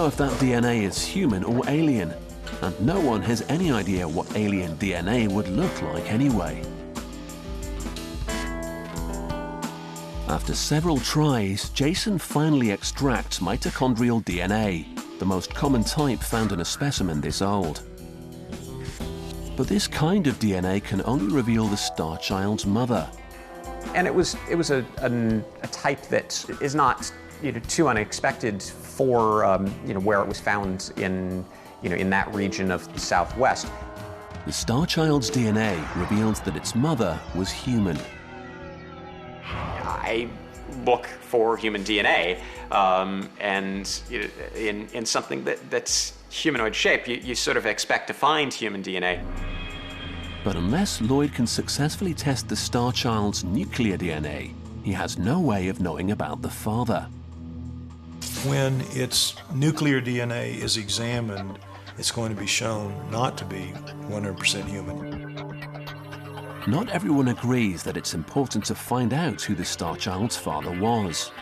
if that DNA is human or alien, and no one has any idea what alien DNA would look like anyway. After several tries, Jason finally extracts mitochondrial DNA, the most common type found in a specimen this old. But this kind of DNA can only reveal the star child's mother. And it was a type that is not too unexpected for where it was found in that region of the Southwest. The star child's DNA reveals that its mother was human. I look for human DNA, and in something that's humanoid shape, you sort of expect to find human DNA. But unless Lloyd can successfully test the star child's nuclear DNA, he has no way of knowing about the father. When its nuclear DNA is examined, it's going to be shown not to be 100% human. Not everyone agrees that it's important to find out who the star child's father was.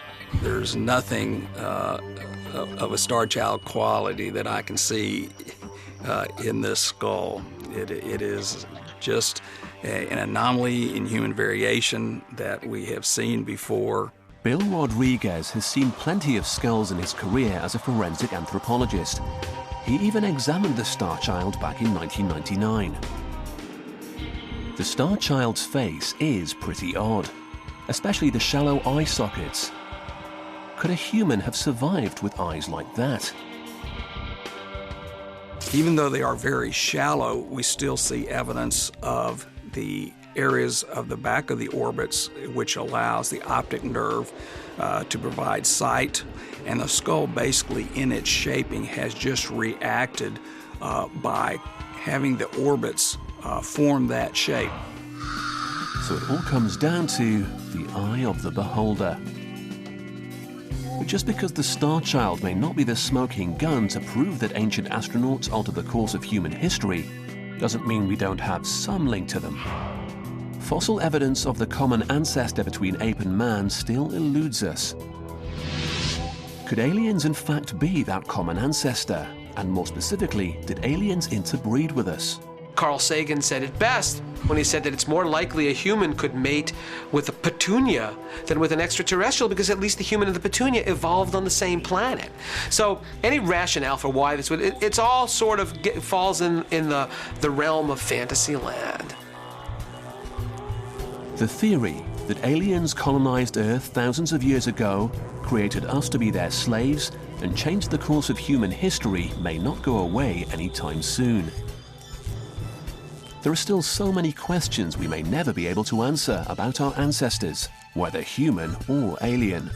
There's nothing of a star child quality that I can see in this skull. It is just an anomaly in human variation that we have seen before. Bill Rodriguez has seen plenty of skulls in his career as a forensic anthropologist. He even examined the star child back in 1999. The star child's face is pretty odd, especially the shallow eye sockets. Could a human have survived with eyes like that? Even though they are very shallow, we still see evidence of the areas of the back of the orbits, which allows the optic nerve to provide sight. And the skull, basically in its shaping, has just reacted by having the orbits form that shape. So it all comes down to the eye of the beholder. But just because the star child may not be the smoking gun to prove that ancient astronauts altered the course of human history, doesn't mean we don't have some link to them. Fossil evidence of the common ancestor between ape and man still eludes us. Could aliens in fact be that common ancestor? And more specifically, did aliens interbreed with us? Carl Sagan said it best when he said that it's more likely a human could mate with a petunia than with an extraterrestrial, because at least the human and the petunia evolved on the same planet. So any rationale for why this would, it's all sort of falls in the realm of fantasy land. The theory that aliens colonized Earth thousands of years ago, created us to be their slaves, and changed the course of human history may not go away anytime soon. There are still so many questions we may never be able to answer about our ancestors, whether human or alien.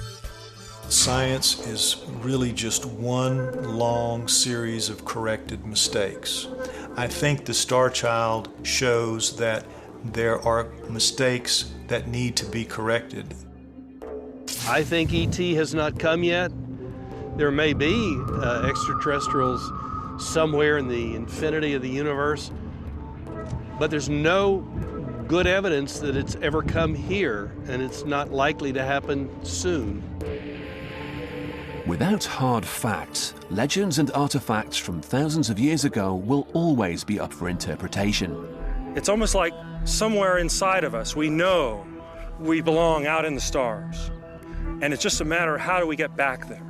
Science is really just one long series of corrected mistakes. I think the Star Child shows that there are mistakes that need to be corrected. I think E.T. has not come yet. There may be extraterrestrials somewhere in the infinity of the universe, but there's no good evidence that it's ever come here, and it's not likely to happen soon. Without hard facts, legends and artifacts from thousands of years ago will always be up for interpretation. It's almost like somewhere inside of us, we know we belong out in the stars. And it's just a matter of how do we get back there.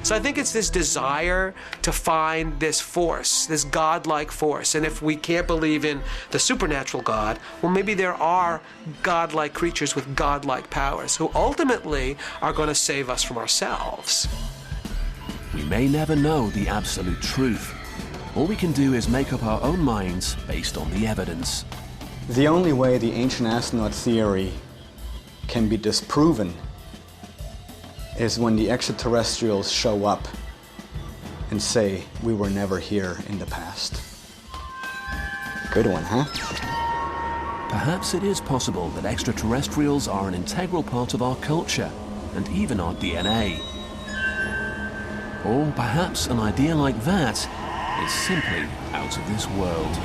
So I think it's this desire to find this force, this godlike force. And if we can't believe in the supernatural God, well, maybe there are godlike creatures with godlike powers who ultimately are going to save us from ourselves. We may never know the absolute truth. All we can do is make up our own minds based on the evidence. The only way the ancient astronaut theory can be disproven is when the extraterrestrials show up and say, we were never here in the past. Good one, huh? Perhaps it is possible that extraterrestrials are an integral part of our culture and even our DNA. Or perhaps an idea like that is simply out of this world.